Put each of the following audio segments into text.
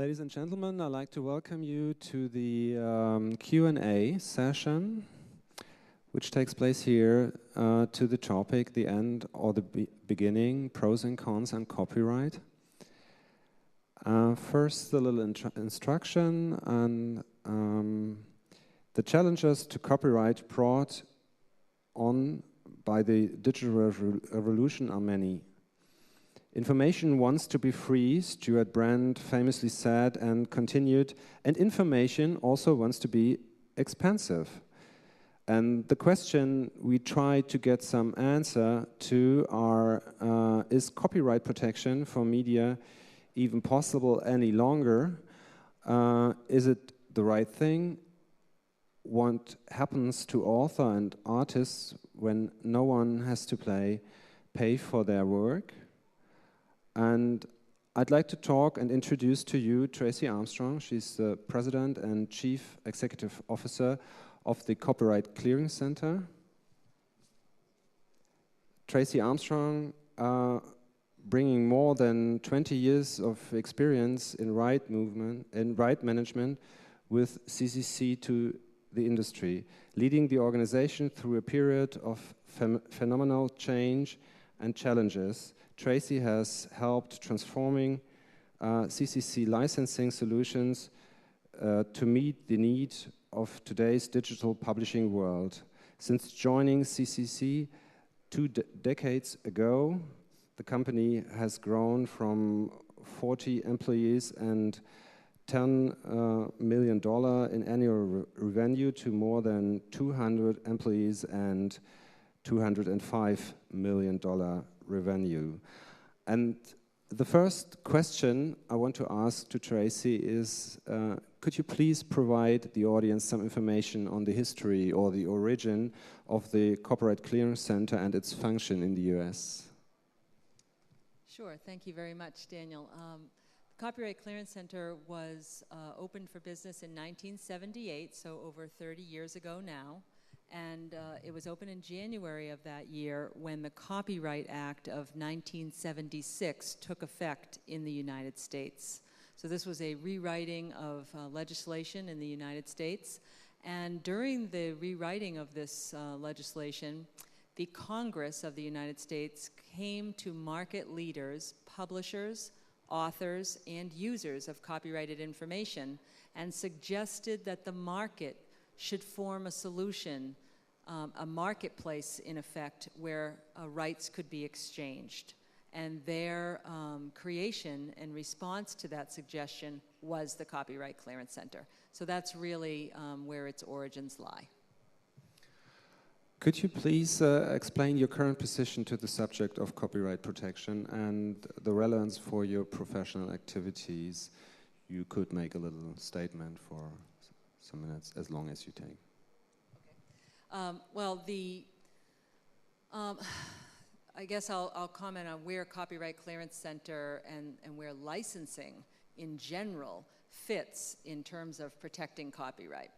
Ladies and gentlemen, I'd like to welcome you to the Q&A session, which takes place here to the topic, the end or the beginning, pros and cons and copyright. First, a little instruction and the challenges to copyright brought on by the digital revolution are many. Information wants to be free, Stuart Brand famously said and continued, and information also wants to be expensive. And the question we try to get some answer to are, is copyright protection for media even possible any longer? Is it the right thing? What happens to author and artists when no one has to pay for their work? And I'd like to talk and introduce to you Tracy Armstrong. She's the President and Chief Executive Officer of the Copyright Clearing Center. Tracy Armstrong, bringing more than 20 years of experience in right management with CCC to the industry, leading the organization through a period of phenomenal change and challenges. Tracy has helped transforming CCC licensing solutions to meet the need of today's digital publishing world. Since joining CCC 2 decades ago, the company has grown from 40 employees and $10 million in annual revenue to more than 200 employees and $205 million revenue. And the first question I want to ask to Tracy is, could you please provide the audience some information on the history or the origin of the Copyright Clearing Center and its function in the US? Sure, thank you very much, Daniel. The Copyright Clearance Center was opened for business in 1978, so over 30 years ago now. And it was opened in January of that year when the Copyright Act of 1976 took effect in the United States. So this was a rewriting of legislation in the United States. And during the rewriting of this legislation, the Congress of the United States came to market leaders, publishers, authors, and users of copyrighted information and suggested that the market should form a solution, a marketplace in effect, where rights could be exchanged. And their creation and response to that suggestion was the Copyright Clearance Center. So that's really where its origins lie. Could you please explain your current position to the subject of copyright protection and the relevance for your professional activities? You could make a little statement for some minutes, as long as you take. Okay. I guess I'll comment on where Copyright Clearance Center and where licensing in general fits in terms of protecting copyright.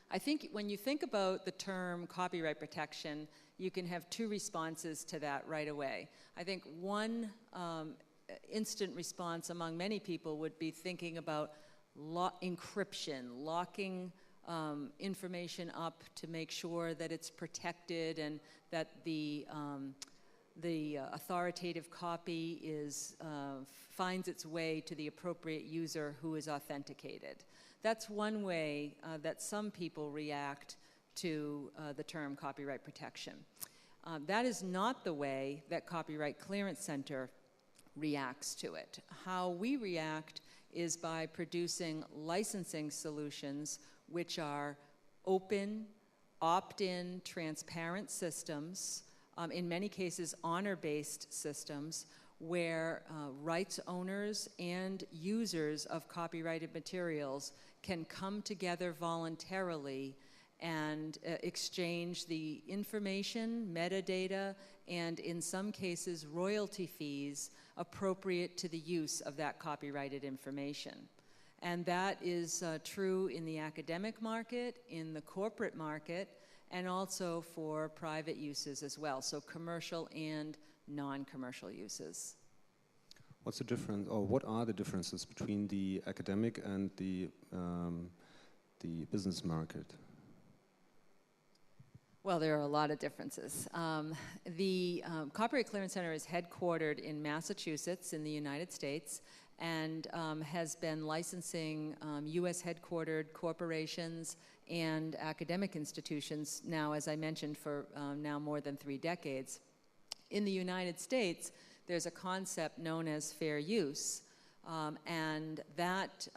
I think when you think about the term copyright protection, you can have two responses to that right away. I think one instant response among many people would be thinking about encryption, locking information up to make sure that it's protected and that the authoritative copy finds its way to the appropriate user who is authenticated. That's one way that some people react to the term copyright protection. That is not the way that Copyright Clearance Center reacts to it. How we react is by producing licensing solutions which are open, opt-in, transparent systems, in many cases honor-based systems, where rights owners and users of copyrighted materials can come together voluntarily and exchange the information, metadata, and in some cases royalty fees appropriate to the use of that copyrighted information. And that is true in the academic market, in the corporate market, and also for private uses as well, so commercial and non-commercial uses. What's the difference, or what are the differences between the academic and the business market? Well, there are a lot of differences. The Copyright Clearance Center is headquartered in Massachusetts in the United States, and has been licensing US headquartered corporations and academic institutions now, as I mentioned, for now more than 3 decades. In the United States, there's a concept known as fair use, and that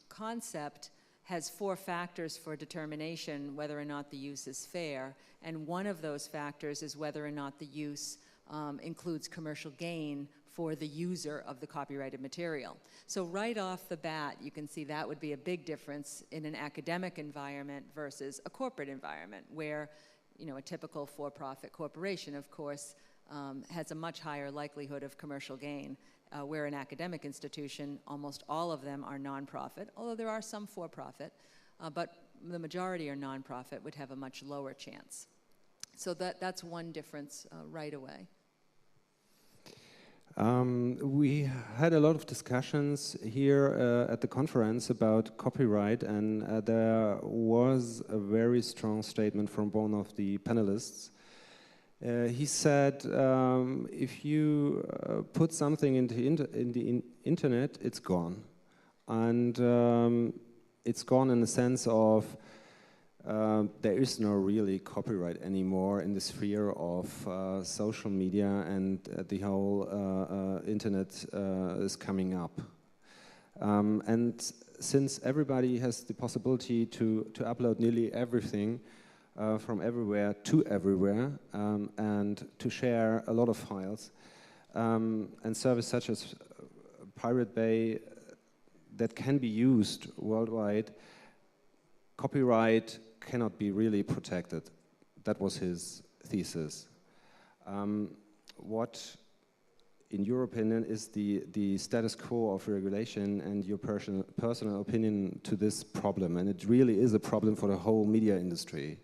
concept has 4 factors for determination whether or not the use is fair, and one of those factors is whether or not the use includes commercial gain for the user of the copyrighted material. So right off the bat, you can see that would be a big difference in an academic environment versus a corporate environment, where, you know, a typical for-profit corporation, of course, has a much higher likelihood of commercial gain, where an academic institution, almost all of them are nonprofit, although there are some for-profit, but the majority are nonprofit, would have a much lower chance. So that's one difference right away. We had a lot of discussions here at the conference about copyright, and there was a very strong statement from one of the panelists. He said, if you put something in the internet, it's gone. And it's gone in the sense of there is no really copyright anymore in the sphere of social media, and the whole internet is coming up. And since everybody has the possibility to upload nearly everything from everywhere to everywhere, and to share a lot of files, and services such as Pirate Bay that can be used worldwide, copyright cannot be really protected. That was his thesis. What, in your opinion, is the status quo of regulation, and your personal opinion to this problem? And it really is a problem for the whole media industry,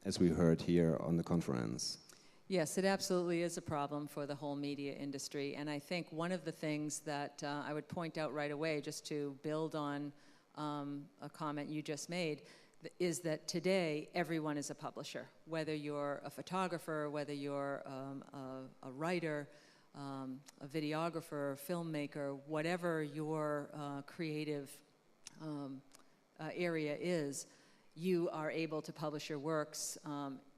as we heard here on the conference. Yes, it absolutely is a problem for the whole media industry. And I think one of the things that I would point out right away, just to build on a comment you just made, is that today everyone is a publisher. Whether you're a photographer, whether you're a writer, a videographer, filmmaker, whatever your creative area is, you are able to publish your works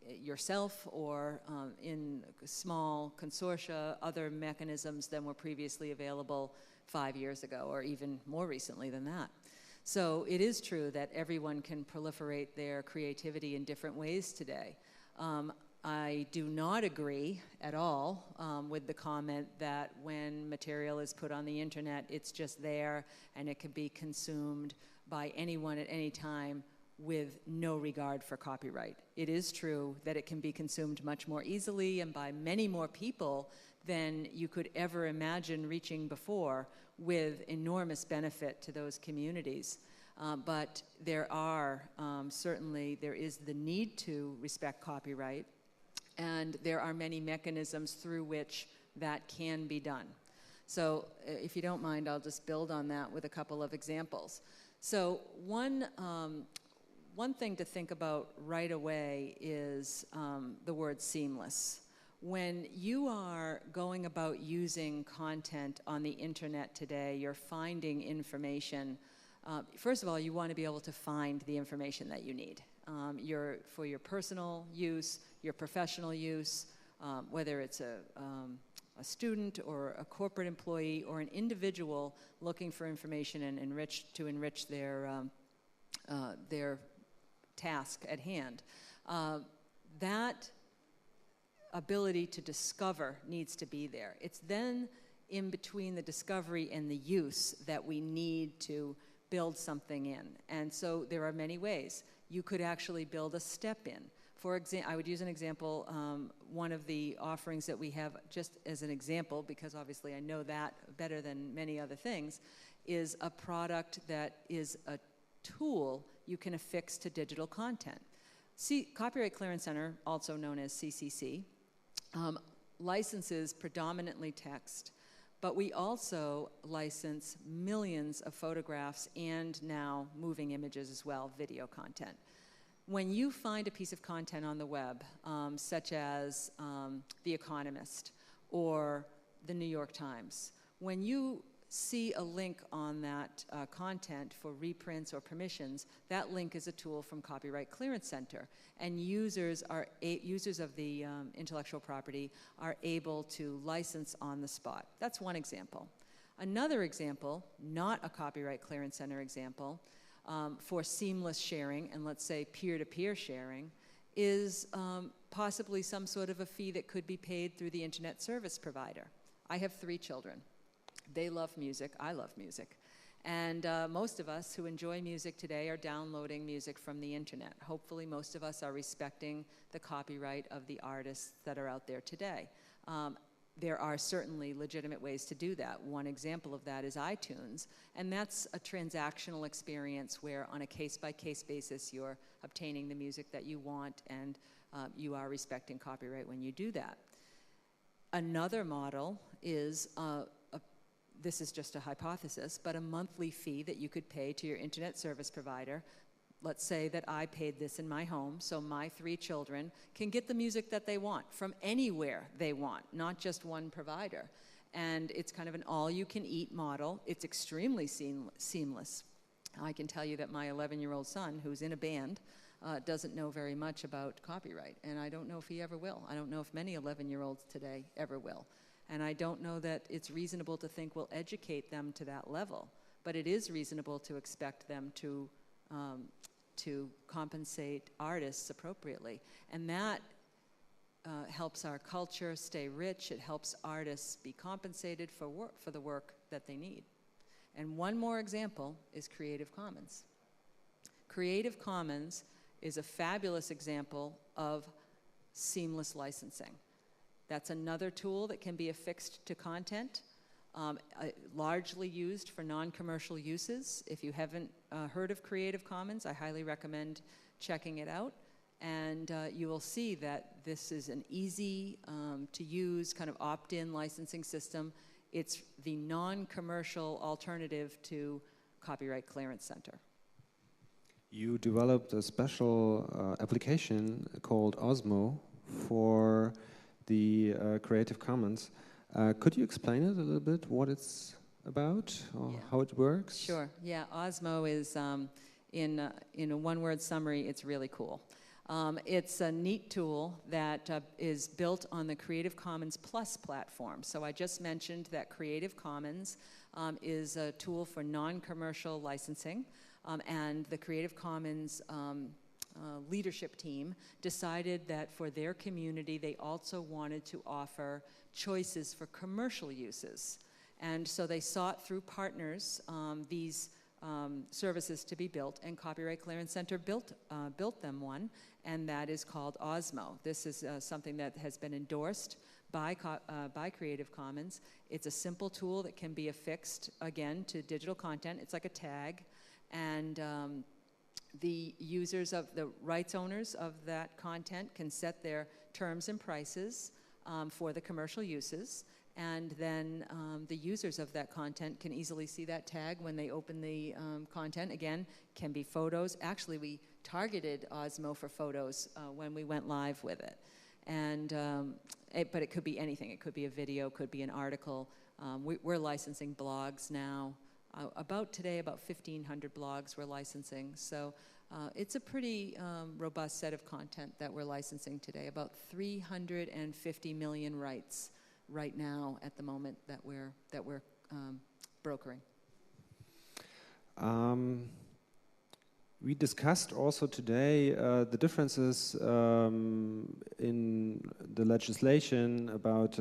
yourself or in small consortia, other mechanisms than were previously available 5 years ago, or even more recently than that. So it is true that everyone can proliferate their creativity in different ways today. I do not agree at all with the comment that when material is put on the internet, it's just there and it can be consumed by anyone at any time with no regard for copyright. It is true that it can be consumed much more easily and by many more people than you could ever imagine reaching before, with enormous benefit to those communities. But there are, certainly there is the need to respect copyright, and there are many mechanisms through which that can be done. So if you don't mind, I'll just build on that with a couple of examples. So one thing to think about right away is the word seamless. When you are going about using content on the internet today, you're finding information. First of all, you want to be able to find the information that you need. For your personal use, your professional use, whether it's a student or a corporate employee or an individual looking for information and to enrich their task at hand. That ability to discover needs to be there. It's then in between the discovery and the use that we need to build something in. And so there are many ways. You could actually build a step in. For example, I would use an example, one of the offerings that we have, just as an example, because obviously I know that better than many other things, is a product that is a tool you can affix to digital content. Copyright Clearance Center, also known as CCC, licenses predominantly text, But we also license millions of photographs and now moving images as well, video content. When you find a piece of content on the web, such as The Economist or the New York Times, when you see a link on that content for reprints or permissions, that link is a tool from Copyright Clearance Center, and users of the intellectual property are able to license on the spot. That's one example. Another example, not a Copyright Clearance Center example, for seamless sharing, and let's say peer-to-peer sharing, is possibly some sort of a fee that could be paid through the internet service provider. I have 3 children. They love music, I love music. And most of us who enjoy music today are downloading music from the internet. Hopefully most of us are respecting the copyright of the artists that are out there today. There are certainly legitimate ways to do that. One example of that is iTunes, and that's a transactional experience where on a case-by-case basis you're obtaining the music that you want, and you are respecting copyright when you do that. Another model is, this is just a hypothesis, but a monthly fee that you could pay to your internet service provider. Let's say that I paid this in my home, so my 3 children can get the music that they want from anywhere they want, not just one provider. And it's kind of an all-you-can-eat model. It's extremely seamless. I can tell you that my 11-year-old son, who's in a band, doesn't know very much about copyright, and I don't know if he ever will. I don't know if many 11-year-olds today ever will. And I don't know that it's reasonable to think we'll educate them to that level, but it is reasonable to expect them to compensate artists appropriately. And that helps our culture stay rich. It helps artists be compensated for the work that they need. And one more example is Creative Commons. Creative Commons is a fabulous example of seamless licensing. That's another tool that can be affixed to content, largely used for non-commercial uses. If you haven't heard of Creative Commons, I highly recommend checking it out. And you will see that this is an easy to use kind of opt-in licensing system. It's the non-commercial alternative to Copyright Clearance Center. You developed a special application called Osmo for the Creative Commons. Could you explain it a little bit, what it's about, or how it works? Sure, yeah, Osmo is, in a one-word summary, it's really cool. It's a neat tool that is built on the Creative Commons Plus platform. So I just mentioned that Creative Commons is a tool for non-commercial licensing, and the Creative Commons leadership team decided that for their community they also wanted to offer choices for commercial uses. And so they sought through partners these services to be built, and Copyright Clearance Center built them one, and that is called Osmo. This is something that has been endorsed by Creative Commons. It's a simple tool that can be affixed, again, to digital content. It's like a tag, and the users of the rights owners of that content can set their terms and prices for the commercial uses, and then the users of that content can easily see that tag when they open the content. Again, can be photos. Actually, we targeted Osmo for photos when we went live with it. And but it could be anything. It could be a video, could be an article. We're licensing blogs now. Today, about 1,500 blogs we're licensing. So it's a pretty robust set of content that we're licensing today. About 350 million rights right now at the moment that we're brokering. We discussed also today the differences in the legislation about